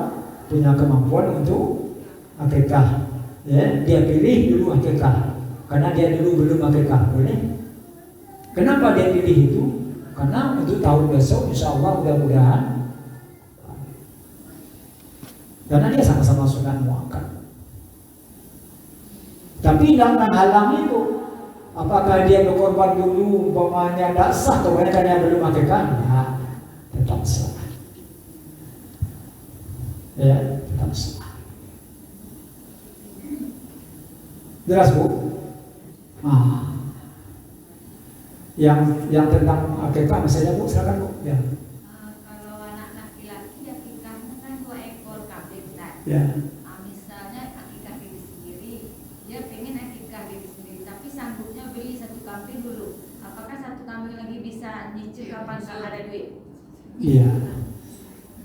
punya kemampuan untuk akikah. Ya, dia pilih dulu akikah, karena dia dulu belum akikah, boleh. Kenapa dia pilih itu? Karena untuk tahun besok, insya Allah mudah-mudahan. Karena dia sama-sama sunat muakkad. Tapi jangan halang itu. Apakah dia berkorban dulu, umpamanya tidak sah, karena dia belum akikah? Nah, tetap sah. Ya, tetap sah. Jelas bu? Yang tentang akikah misalnya bu, silakan bu. Ya. Ya. Misalnya akikah diri sendiri, dia pengen akikah diri sendiri, tapi sanggupnya beli satu kambing dulu. Apakah satu kambing lagi bisa nyicil kapan kalau ada duit? Iya.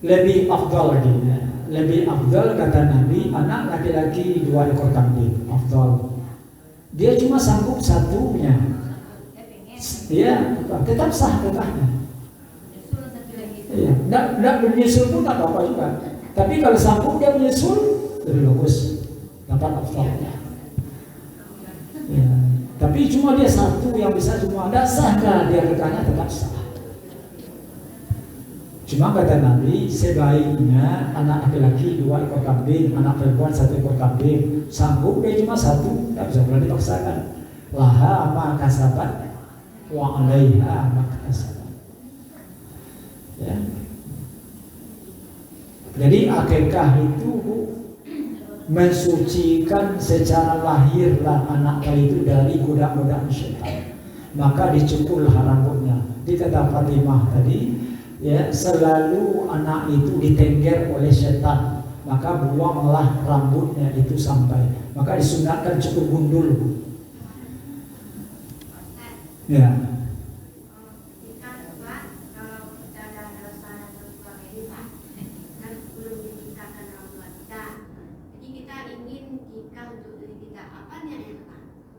Lebih afdal lagi. Ya. Lebih afdal kata Nabi, anak laki-laki 2 ekor kambing. Afdal. Dia cuma sanggup satunya. Iya, tetap sah tetapnya. Nyusul satu lagi. Iya. Tidak menyusul pun tak apa-apa juga. Tapi kalau sanggup dia menyusul, lebih bagus, dapat afdalnya. Ya. Tapi cuma dia satu yang bisa cuma ada sahkah dia rekannya tetap sah. Cuma kata Nabi, sebaiknya anak laki-laki 2 ekor kambing, anak perempuan 1 ekor kambing. Sanggup dia cuma satu, tidak bisa boleh dipaksakan. Laha ma kasabat wa 'alaiha ma kasabat. Ya. Jadi akikah itu mensucikan secara lahirlah anak itu dari godaan syaitan. Maka dicukurlah rambutnya. Di kata Fatimah tadi, ya, selalu anak itu ditengger oleh syaitan. Maka buanglah rambutnya itu sampai. Maka disunatkan cukur gundul. Ya.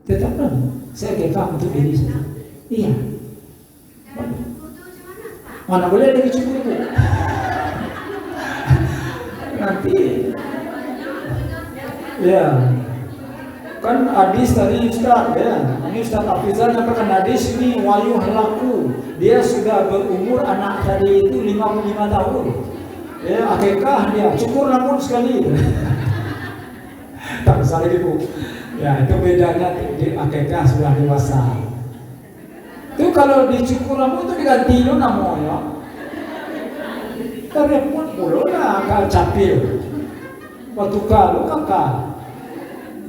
Tetaplah, saya akikah untuk diri saya. Iya. Mana boleh dari cukur itu? Nanti, ya, kan hadis tadi Ustaz, ya, ini Ustaz Hafizan katakan hadis ini wayu halaku. Dia sudah berumur anak tadi itu 55 tahun. Ya, akikah dia cukur rambut sekali. Tak salah ibu. Ya itu bedanya di akekah sudah dewasa. Itu kalau dicukur rambut itu diganti lo namanya. Repot mulu lah kalau capil. Waktu kalau kakak.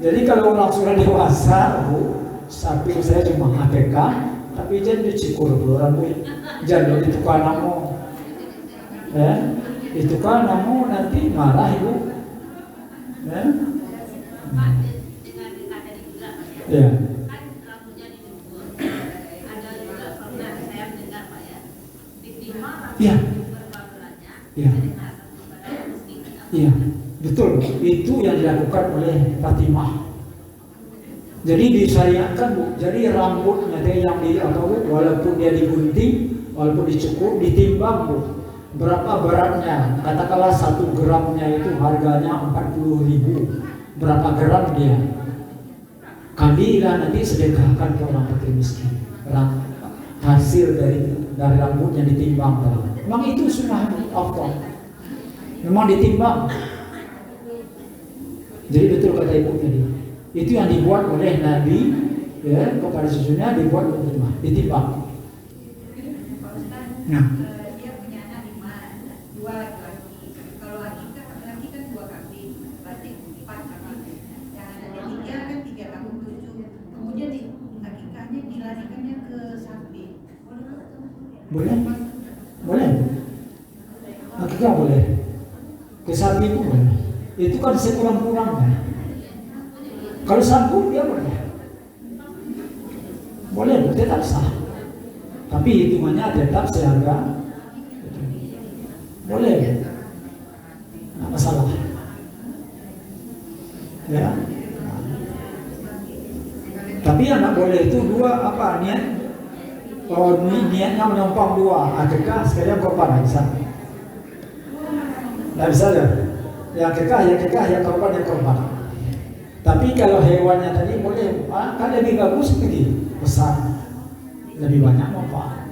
Jadi kalau orang sudah dewasa, sapi saya cuma akekah, tapi jangan dicukur dulu rambut. Jangan ditukar namo. Ya, ditukar namo nanti marah ibu. Ya. Pak, dengan kata juga Pak ya. Ya. Kan rambutnya dicukur. Ada juga pernah saya mendengar Pak ya. Ditimpa Iya. rambut berbabulannya. Iya. Dengan kepada miskin. Iya, betul. Itu yang dilakukan oleh Fatimah. Jadi disyariatkan Bu. Jadi rambutnya dia yang walaupun dia digunting, walaupun dicukur, ditimbang Bu. Berapa beratnya? Katakanlah 1 gramnya itu harganya 40.000. Berapa gram dia? Kalilah nanti sedekahkan ke orang fakir miskin. Hasil dari rambutnya ditimbang. Memang itu sunnah Allah. Memang ditimbang. Jadi betul kata ibu tadi. Itu yang dibuat oleh Nabi ya, kepada cucunya dibuat oleh Fatimah, ditimbang. Nah. Dia punya anak 5, 2 laki-laki. Kalau laki kan 2 kambing, berarti 4 kambing. Yang ada 3 kan 3 kambing 7. Kemudian akikahnya dilarikannya ke sapi. Boleh? Boleh? Akikah boleh? Ke sapi itu boleh. Itu kan sekurang-kurangnya. Kalau sanggup dia boleh. Boleh, tetap sah. Tapi hitungannya tetap seharga. Boleh. Nggak masalah. Ya. Tapi yang nggak boleh itu 2 apa niat? Oh, niatnya menumpang 2 akikah sekalian korban bisa. Nggak bisa ya. Yang akikah, yang korban, yang korban. Tapi kalau hewannya tadi boleh, kan lebih bagus begini, besar, lebih banyak manfaat.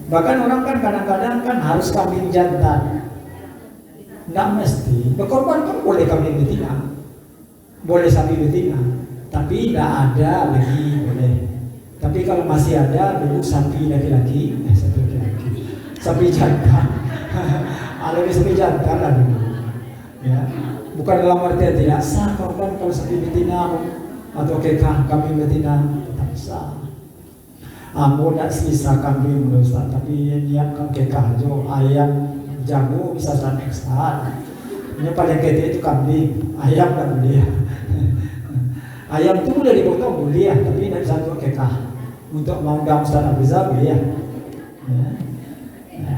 Bahkan orang kan kadang-kadang kan harus kambing jantan, nggak mesti. Berkorban kan boleh kambing betina, boleh sapi betina, tapi tidak ada lagi boleh. Tapi kalau masih ada dulu sapi laki-laki, sapi jantan, lebih sapi jantan lah dulu, ya. Bukan dalam artian tidak sah korban kalau sapi betina atau kekah kambing betina tetap sah. Ambo tidak sisa kambing Ustaz, tapi nyiapkan kekah jo ayam jago bisa dan ekstra. Ini paling kete itu kambing, ayam tak boleh. Ayam itu boleh dipotong boleh, tapi tidak bisa untuk kekah. Untuk mengundang Ustaz Abiza boleh. Ya.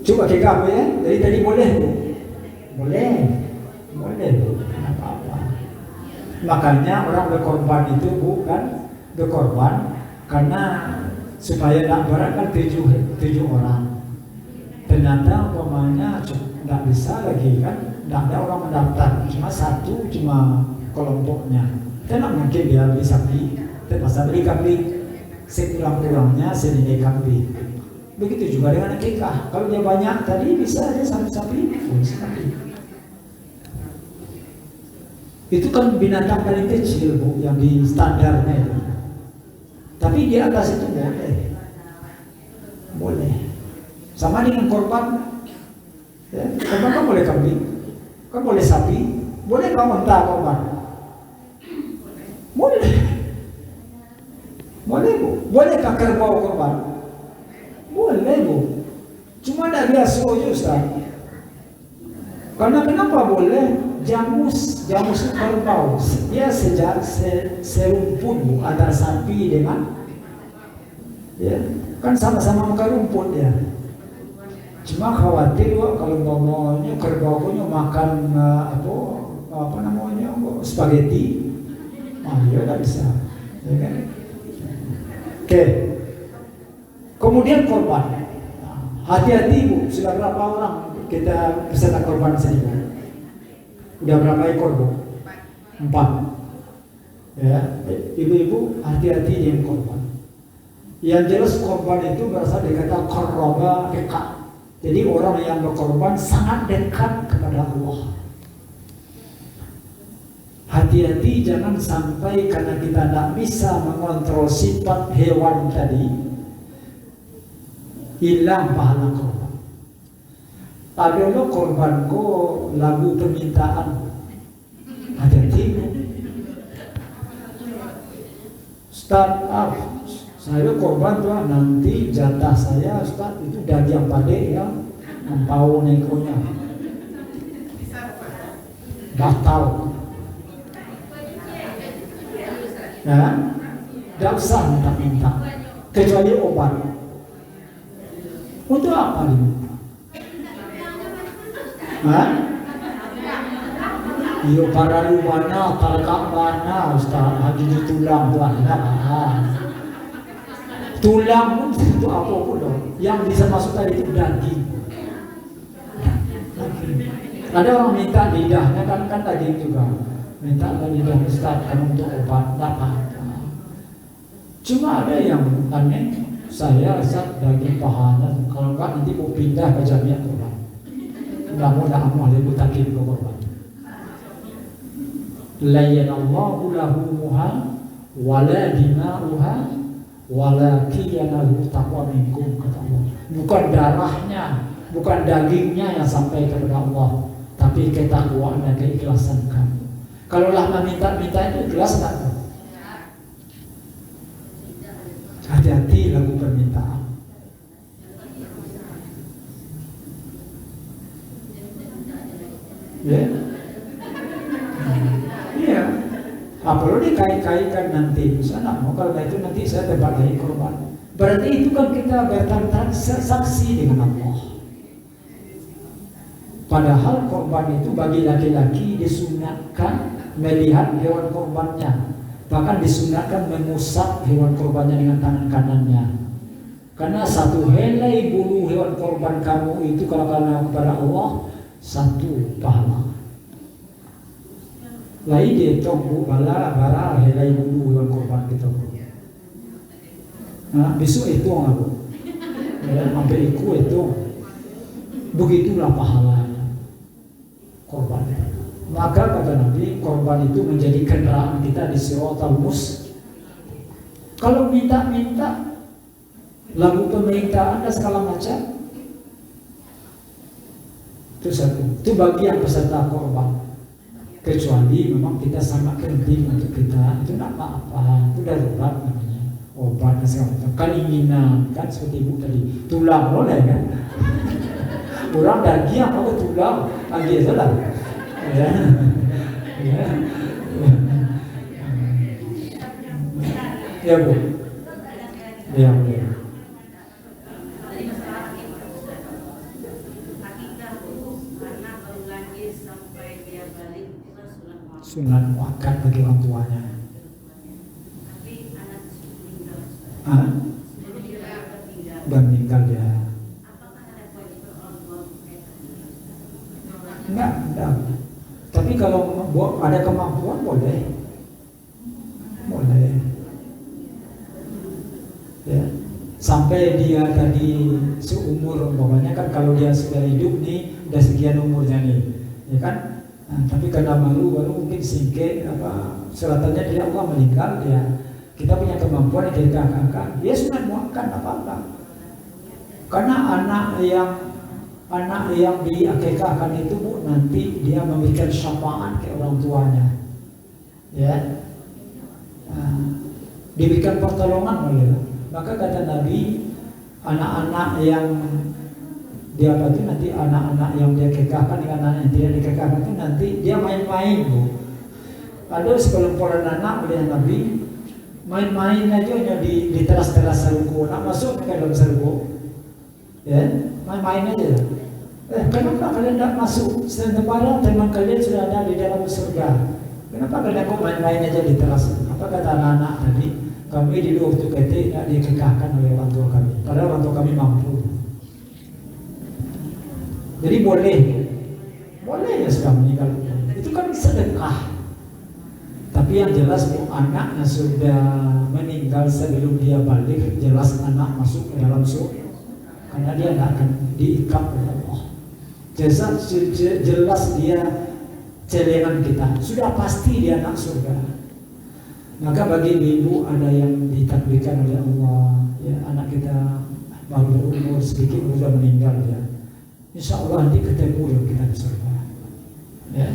Coba kekah boleh, dari tadi boleh tu. Boleh, apa-apa. Makanya orang berkorban itu bukan berkorban karena supaya tak berat kan 7 orang. Ternyata umpamanya tidak bisa lagi kan, tidak ada orang mendaftar, cuma 1 cuma kelompoknya. Tidak mungkin dia beli sapi, terpaksa beli kambing, sekurang-kurangnya senilai kambing. Begitu juga dengan akikah. Kalau dia banyak tadi bisa dia sapi, sapi. Itu kan binatang paling kecil Bu, yang di standarnya itu. Tapi di atas itu boleh. Sama dengan korban. Ya, korban kan boleh kambing, kan boleh sapi, boleh kan unta korban. Boleh Bu. Boleh kan kerbau korban. Boleh Bu. Cuma tidak biasa Ustaz. Karena kenapa boleh? Jamus itu kerbau. Dia serumput Bu antara sapi dengan ya, kan sama-sama makan rumput ya. Cuma khawatir kalau ngomongnya kerbau punya makan apa namanya spaghetti, dia tidak bisa. Ya kan? Oke. Kemudian korban. Hati-hati Bu, sudah berapa orang kita peserta korban sini Bu? Udah berapa ekor Bu? 4. Ya, ibu-ibu hati-hati dengan korban. Yang jelas korban itu berasal dari kata qarraba dekat. Jadi orang yang berkorban sangat dekat kepada Allah. hati-hati jangan sampai karena kita tidak bisa mengontrol sifat hewan tadi, hilang pahala korban. Ada lo korban ko lagu permintaan, hati-hati. Start up, saya korban tuh nanti jatah saya Ustaz itu daging pade yang mempau nekonya batal. Ya, tidak usah minta-minta kecuali obat. Untuk apa diminta? Hah? Iyo para lumana, talak mana Ustaz, haji di tulang tuan. Tulang pun itu apa pun dong. Yang bisa masuk tadi itu daging. Ada orang minta lidahnya kan daging juga. Minta lidah Ustaz kan untuk obat, tidak apa-apa. Cuma ada yang aneh, saya Ustaz daging pahanya, kalau enggak nanti mau pindah ke jamiah korban. Mudah-mudahan mahal ibu takib ke korban. Layyanallahu lahumuha wala dima'uha walakiyanahu taqwa minkum, kata Allah. Bukan darahnya, bukan dagingnya yang sampai kepada Allah, tapi ketakwaan dan keikhlasan kamu. Kalau lah meminta-minta itu ikhlas tak? Hati-hati lagu permintaan. Ya, iya. Apalagi dikait-kaitkan nanti, misalnya mau kalau itu nanti saya dapat dari korban. Berarti itu kan kita bertransaksi dengan Allah. Padahal korban itu bagi laki-laki disunatkan melihat hewan korbannya, bahkan disunatkan mengusap hewan korbannya dengan tangan kanannya. Karena satu helai bulu hewan korban kamu itu kalau karena kepada Allah satu pahala. Lain dia tunggu bara helai bulu hewan korban kita. Nah, besok itu aku, sampai itu begitulah pahalanya korban. Maka kata Nabi, korban itu menjadi kendaraan kita di Siratal Mustaqim. Kalau minta-minta lagu permintaan dan segala macam, itu satu. Itu bagi yang peserta korban. Kecuali memang kita sangat penting untuk kita, itu tidak apa-apa, itu darurat namanya. Obat dan segala macam. Kan inginan, kan seperti ibu tadi, tulang boleh kan? Orang daging apa tulang, lagi itu lah. Ya. Ya. Ya Bu. Ya Bu. Sunat muakkad bagi orang tuanya. Meninggal ya. Enggak. Tapi kalau ada kemampuan boleh. Ya. Sampai dia tadi seumur umpamanya kan, kalau dia sudah hidup nih udah sekian umurnya nih, ya kan? Nah, tapi karena baru mungkin singkir seratannya dia Allah meninggal, ya kita punya kemampuan yang kita angkat, dia sunat muakkad apa-apa. Karena anak yang diakikahkan itu Bu, nanti dia memberikan syafaat ke orang tuanya, ya, diberikan pertolongan oleh. Maka kata Nabi, anak-anak yang dia apa itu nanti anak-anak yang dia kekahkan dengan anak yang tidak dikekahkan itu nanti dia main-main Bu. Ada sekelumpulan anak oleh Nabi main-main aja di teras-teras seruku, nak masuk ke dalam seruku, ya main-main aja. Kenapa kalian tidak masuk? Sementara teman kalian sudah ada di dalam surga. Kenapa kalian kok main-main aja di teras? Apa kata anak-anak tadi? Kami di waktu ketik tidak dikekahkan oleh orang tua kami. Padahal orang tua kami mampu. Jadi boleh ya sudah meninggal. Itu kan sedekah. Tapi yang jelas Bu, anak yang sudah meninggal sebelum dia balik, jelas anak masuk ke dalam surga. Karena dia tidak akan diikat oleh Allah. Jelas dia celengan kita, sudah pasti dia anak surga. Maka bagi ibu ada yang ditakdirkan oleh Allah, ya anak kita baru berumur sedikit sudah meninggal ya, insya Allah nanti ketemu dengan kita di surga. Ya.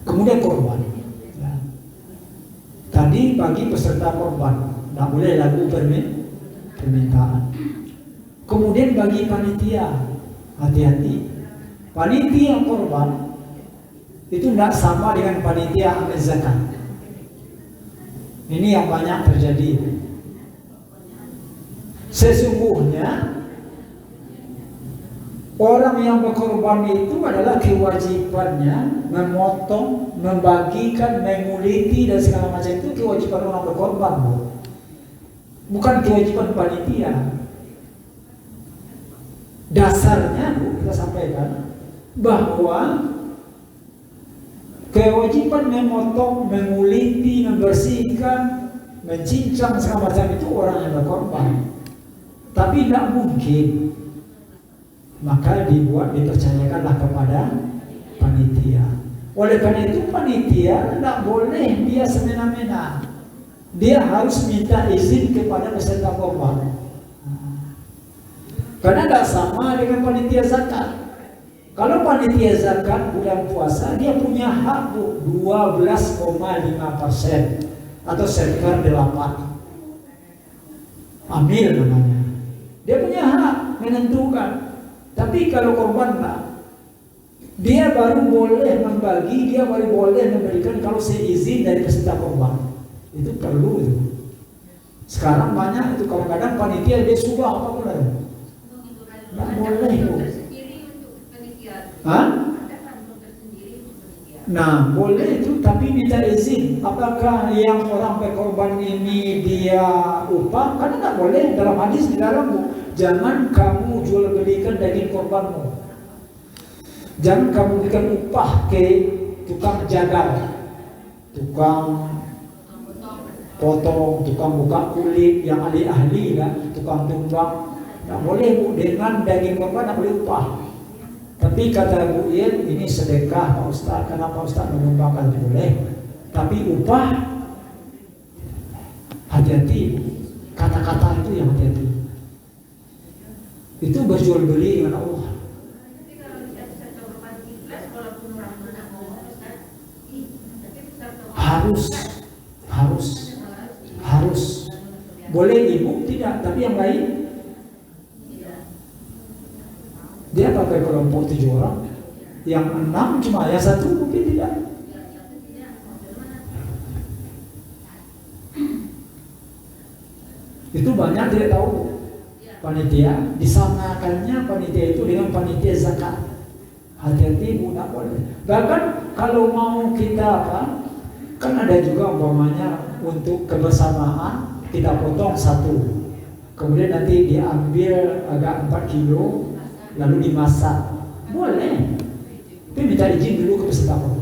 Kemudian korban. Ya. Tadi bagi peserta korban, tidak boleh lagu permintaan. Kemudian bagi panitia, hati-hati. Panitia korban itu tidak sama dengan panitia amil zakat. Ini yang banyak terjadi. Sesungguhnya orang yang berkorban itu adalah kewajibannya memotong, membagikan, menguliti dan segala macam itu kewajiban orang berkorban, bukan kewajiban panitia. Dasarnya kita sampaikan bahwa kewajiban memotong, menguliti, membersihkan, mencincang segala macam itu orang yang berkorban. Tapi tidak mungkin, maka dipercayakanlah kepada panitia. Oleh karena itu panitia tidak boleh dia semena-mena. Dia harus minta izin kepada peserta korban. Karena tidak sama dengan panitia zakat. Kalau panitia zakat bulan puasa, dia punya hak 12,5% atau sekitar 8. Amil namanya. Dia punya hak menentukan. Tapi kalau korban lah, dia baru boleh membagi, dia baru boleh memberikan kalau seizin dari peserta korban. Itu perlu itu. Sekarang banyak itu kadang-kadang panitia dia sudah apa boleh. Tidak boleh itu. Hah? Nah, boleh itu, tapi minta izin. Apakah yang orang berkorban ini dia upah? Karena tidak boleh, dalam hadis di dalam, jangan kamu jual belikan daging korbanmu. Jangan kamu berikan upah ke tukang jagal, tukang potong, tukang buka kulit yang ahli-ahli kan, tukang tumbang. Tidak boleh bu, dengan daging korban tidak boleh upah. Tapi kata Bu Il, ini sedekah Pak Ustaz, karena Pak Ustaz menyumbangkan boleh. Tapi upah, hati-hati, kata-kata itu yang hati-hati. Itu berjual beli dengan Allah. Harus. Boleh ibu tidak, tapi yang lain. Dia pakai kelompok 7 orang, yang 6 cuma, yang 1 mungkin tidak. Itu banyak tidak tahu. Panitia disamakannya panitia itu dengan panitia zakat. Hati-hati bu, tidak boleh. Bahkan kalau mau kita kan ada juga umpamanya untuk kebersamaan kita potong 1, kemudian nanti diambil agak 4 kilo. Lalu dimasak, boleh. Tapi minta izin dulu ke peserta korban.